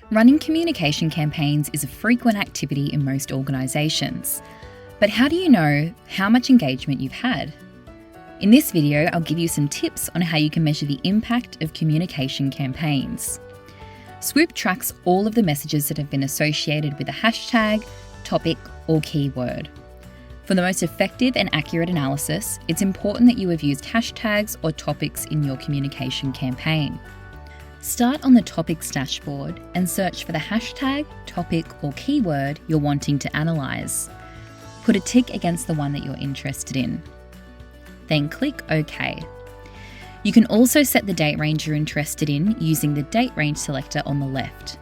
Running communication campaigns is a frequent activity in most organisations. But how do you know how much engagement you've had? In this video, I'll give you some tips on how you can measure the impact of communication campaigns. SWOOP tracks all of the messages that have been associated with a hashtag, topic, or keyword. For the most effective and accurate analysis, it's important that you have used hashtags or topics in your communication campaign. Start on the Topics dashboard and search for the hashtag, topic, or keyword you're wanting to analyse. Put a tick against the one that you're interested in. Then click OK. You can also set the date range you're interested in using the date range selector on the left.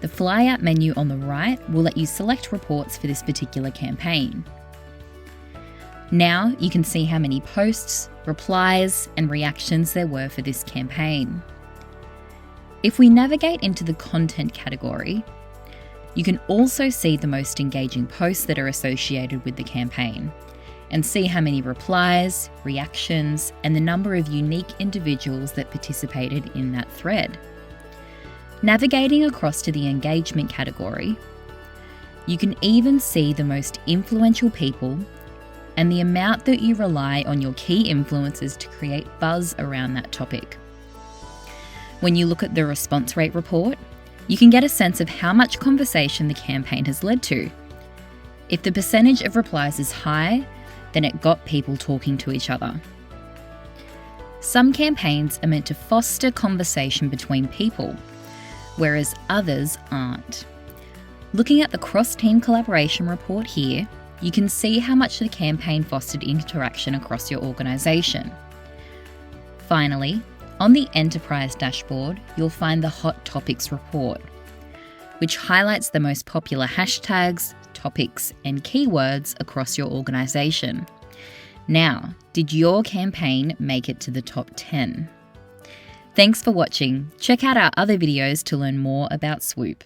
The flyout menu on the right will let you select reports for this particular campaign. Now you can see how many posts, replies, and reactions there were for this campaign. If we navigate into the content category, you can also see the most engaging posts that are associated with the campaign and see how many replies, reactions, and the number of unique individuals that participated in that thread. Navigating across to the engagement category, you can even see the most influential people and the amount that you rely on your key influencers to create buzz around that topic. When you look at the response rate report, you can get a sense of how much conversation the campaign has led to. If the percentage of replies is high, then it got people talking to each other. Some campaigns are meant to foster conversation between people, whereas others aren't. Looking at the cross-team collaboration report here, you can see how much the campaign fostered interaction across your organisation. Finally, on the Enterprise dashboard, you'll find the Hot Topics report, which highlights the most popular hashtags, topics, and keywords across your organisation. Now, did your campaign make it to the top 10? Thanks for watching. Check out our other videos to learn more about SWOOP.